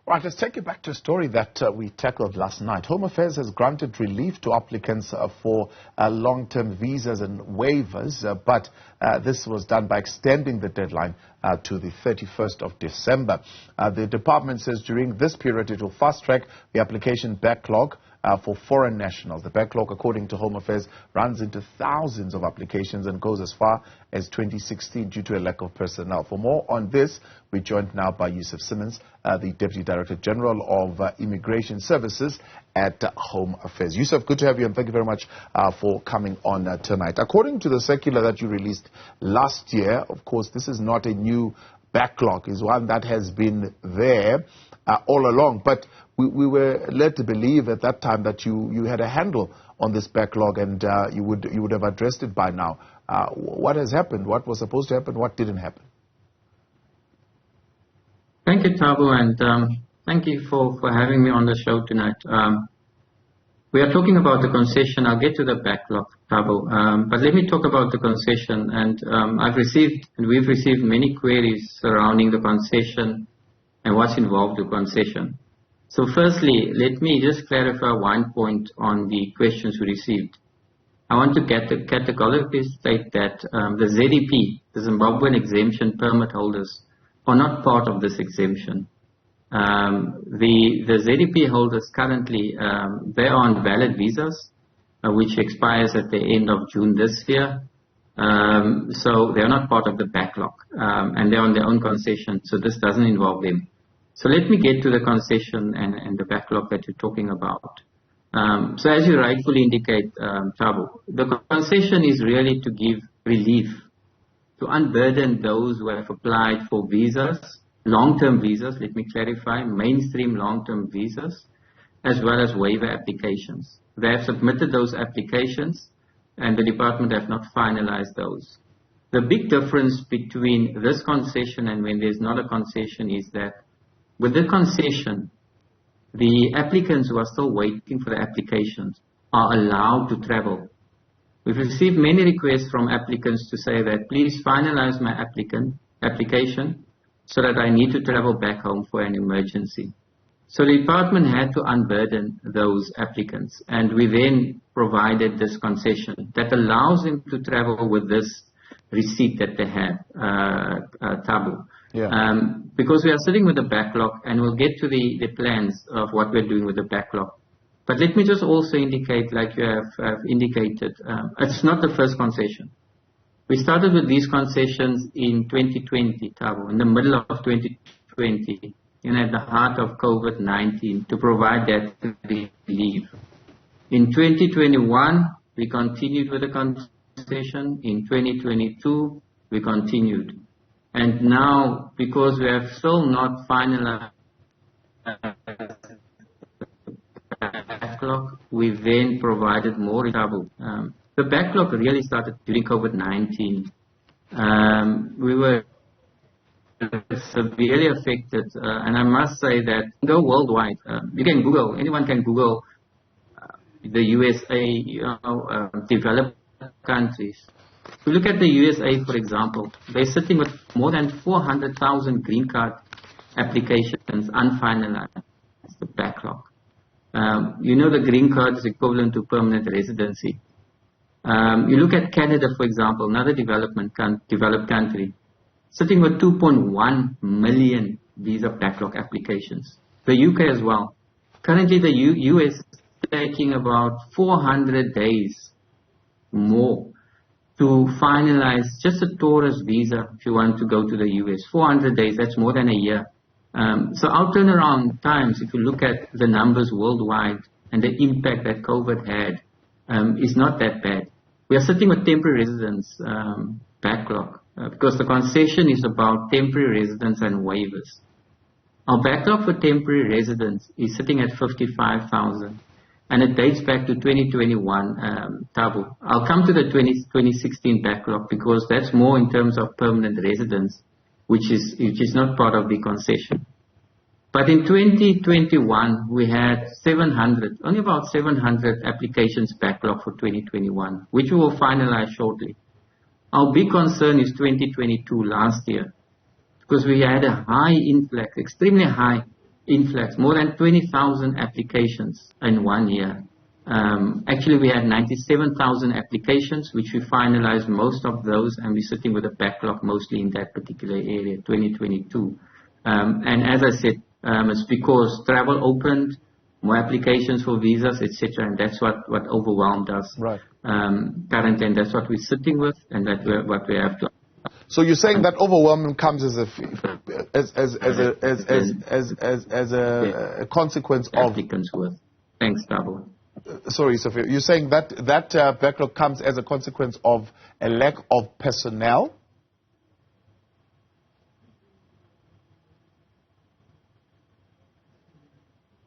Right, let's take you back to a story that we tackled last night. Home Affairs has granted relief to applicants for long-term visas and waivers, but this was done by extending the deadline to the 31st of December. The department says during this period it will fast-track the application backlog for foreign nationals. The backlog, according to Home Affairs, runs into thousands of applications and goes as far as 2016 due to a lack of personnel. For more on this, we're joined now by Yusuf, the Deputy Director General of Immigration Services at Home Affairs. Yusuf, good to have you, and thank you very much for coming on tonight. According to the circular that you released last year, of course, this is not a new backlog. It's one that has been there all along, but we were led to believe at that time that you had a handle on this backlog and you would have addressed it by now. What has happened? What was supposed to happen? What didn't happen? Thank you, Thabo, and thank you for having me on the show tonight. We are talking about the concession. I'll get to the backlog, Thabo, but let me talk about the concession. And we've received many queries surrounding the concession and what's involved with concession. So firstly, let me just clarify one point on the questions we received. I want to categorically state that the ZEP, the Zimbabwean exemption permit holders, are not part of this exemption. The ZEP holders currently, they are on valid visas, which expires at the end of June this year. So they are not part of the backlog, and they're on their own concession, so this doesn't involve them. So let me get to the concession and the backlog that you're talking about. So as you rightfully indicate, Thabo, the concession is really to give relief, to unburden those who have applied for visas, long-term visas, let me clarify, mainstream long-term visas, as well as waiver applications. They have submitted those applications and the department have not finalized those. The big difference between this concession and when there's not a concession is that with the concession, the applicants who are still waiting for the applications are allowed to travel. We've received many requests from applicants to say that please finalize my application so that I need to travel back home for an emergency. So the department had to unburden those applicants, and we then provided this concession that allows them to travel with this receipt that they have, Thabo. Yeah. Because we are sitting with a backlog, and we'll get to the plans of what we're doing with the backlog. But let me just also indicate, like you have indicated, it's not the first concession. We started with these concessions in 2020, Thabo, in the middle of 2020, at the heart of COVID-19, to provide that relief. In 2021, we continued with the concession. In 2022, we continued. And now, because we have still not finalized backlog, we then provided more Thabo. The backlog really started during COVID-19. We were severely affected, and I must say that go worldwide. You can Google, anyone can Google the USA, developed countries. If you look at the USA, for example, they're sitting with more than 400,000 green card applications unfinalized. That's the backlog. The green card is equivalent to permanent residency. You look at Canada, for example, another developed country, sitting with 2.1 million visa backlog applications. The UK as well. Currently, the US is taking about 400 days more to finalize just a tourist visa if you want to go to the US. 400 days, that's more than a year. So our turnaround times, if you look at the numbers worldwide and the impact that COVID had, is not that bad. We are sitting with temporary residence backlog because the concession is about temporary residence and waivers. Our backlog for temporary residence is sitting at 55,000, and it dates back to 2021, Thabo. I'll come to the 2016 backlog because that's more in terms of permanent residence, which is not part of the concession. But in 2021, we had only about 700 applications backlog for 2021, which we will finalize shortly. Our big concern is 2022 last year, because we had a high influx, extremely high influx, more than 20,000 applications in 1 year. Actually, we had 97,000 applications, which we finalized most of those, and we're sitting with a backlog mostly in that particular area, 2022. And as I said, it's because travel opened, more applications for visas, etc., and that's what overwhelmed us currently, and that's what we're sitting with, and what we have to. So you're saying that overwhelming comes as a consequence of applicants with. Thanks, Tabo. Sorry, Sophia. You're saying that backlog comes as a consequence of a lack of personnel?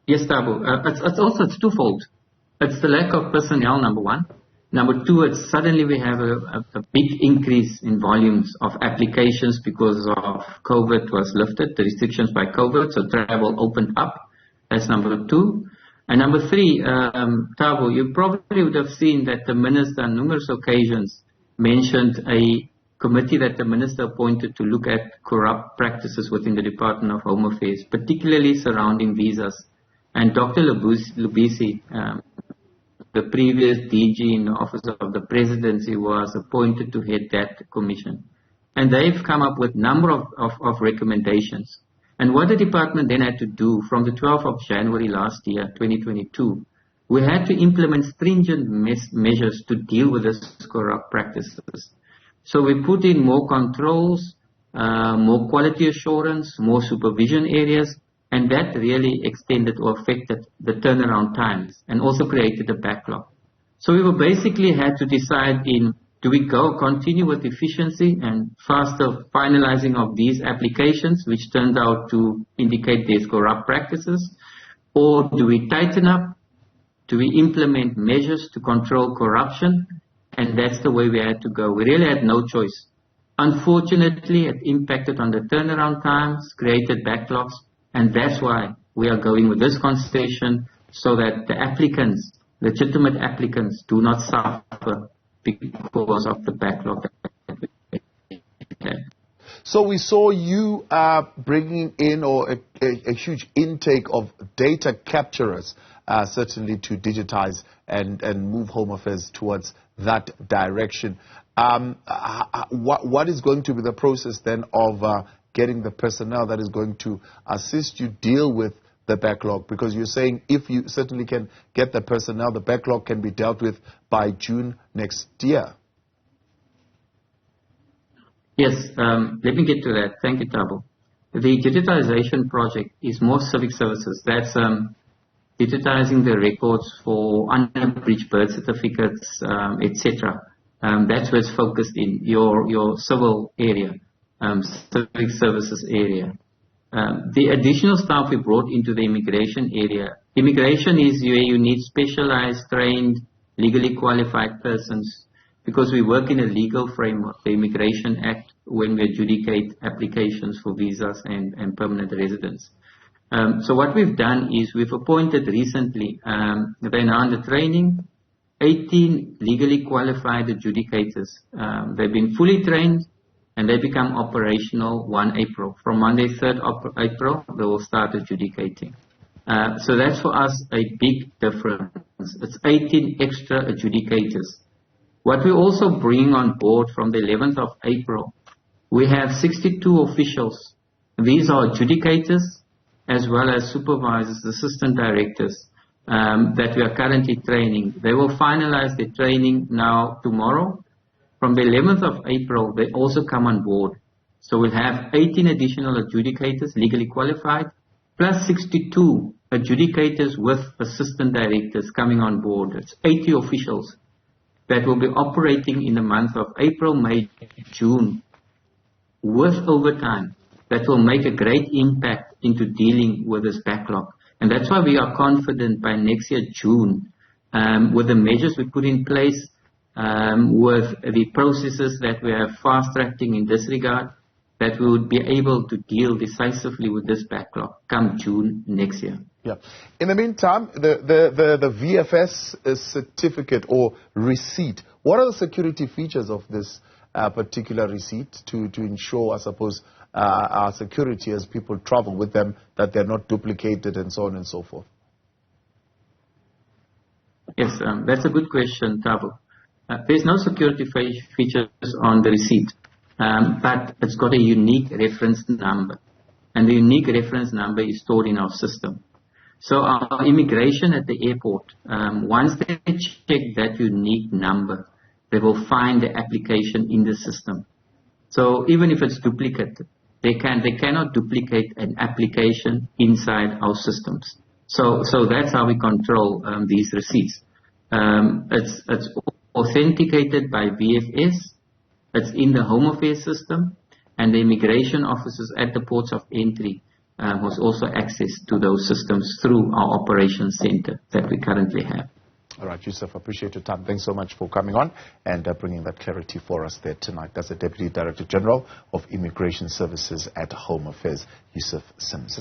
Yes, Tabo. It's twofold. It's the lack of personnel, number one. Number two, it's suddenly we have a big increase in volumes of applications because of COVID was lifted, the restrictions by COVID, so travel opened up. That's number two. And number three, Tabo, you probably would have seen that the minister on numerous occasions mentioned a committee that the minister appointed to look at corrupt practices within the Department of Home Affairs, particularly surrounding visas. And Dr. Lubisi, the previous DG in the Office of the Presidency, was appointed to head that commission. And they've come up with a number of recommendations. And what the department then had to do from the 12th of January last year, 2022, we had to implement stringent measures to deal with these corrupt practices. So we put in more controls, more quality assurance, more supervision areas, and that really extended or affected the turnaround times and also created a backlog. So we basically had to decide do we continue with efficiency and faster finalizing of these applications, which turned out to indicate there's corrupt practices, or do we tighten up? Do we implement measures to control corruption? And that's the way we had to go. We really had no choice. Unfortunately, it impacted on the turnaround times, created backlogs, and that's why we are going with this concession so that the applicants, legitimate applicants, do not suffer because of the backlog. So we saw you bringing in a huge intake of data capturers, certainly to digitize and move Home Affairs towards that direction. What is going to be the process then of getting the personnel that is going to assist you deal with the backlog? Because you're saying if you certainly can get the personnel, the backlog can be dealt with by June next year. Yes, let me get to that. Thank you, Tabo. The digitization project is more civic services. That's digitizing the records for unabridged birth certificates, etc. That's where it's focused in your civil area. Civic services area. The additional staff we brought into the immigration area. Immigration is where you need specialized, trained, legally qualified persons because we work in a legal framework, the Immigration Act, when we adjudicate applications for visas and permanent residence. So what we've done is we've appointed recently, they're now under training, 18 legally qualified adjudicators. They've been fully trained, and they become operational 1 April. From Monday, 3rd April, they will start adjudicating. So that's for us a big difference. It's 18 extra adjudicators. What we also bring on board from the 11th of April, we have 62 officials. These are adjudicators as well as supervisors, assistant directors that we are currently training. They will finalize their training now tomorrow. From the 11th of April, they also come on board. So we'll have 18 additional adjudicators, legally qualified, plus 62 adjudicators with assistant directors coming on board. It's 80 officials that will be operating in the month of April, May, June, with overtime. That will make a great impact into dealing with this backlog. And that's why we are confident by next year, June, with the measures we put in place, with the processes that we are fast-tracking in this regard, that we would be able to deal decisively with this backlog come June next year. Yeah. In the meantime, the VFS certificate or receipt, what are the security features of this particular receipt to ensure, I suppose, our security as people travel with them, that they're not duplicated and so on and so forth? Yes, that's a good question, Thabo. There's no security features on the receipt, but it's got a unique reference number. And the unique reference number is stored in our system. So our immigration at the airport, once they check that unique number, they will find the application in the system. So even if it's duplicated, they cannot duplicate an application inside our systems. So that's how we control these receipts. It's authenticated by VFS. It's in the Home Affairs system, and the immigration officers at the ports of entry has also access to those systems through our operations center that we currently have. All right, Yusuf, appreciate your time. Thanks so much for coming on and bringing that clarity for us there tonight. That's the Deputy Director General of Immigration Services at Home Affairs, Yusuf Sims.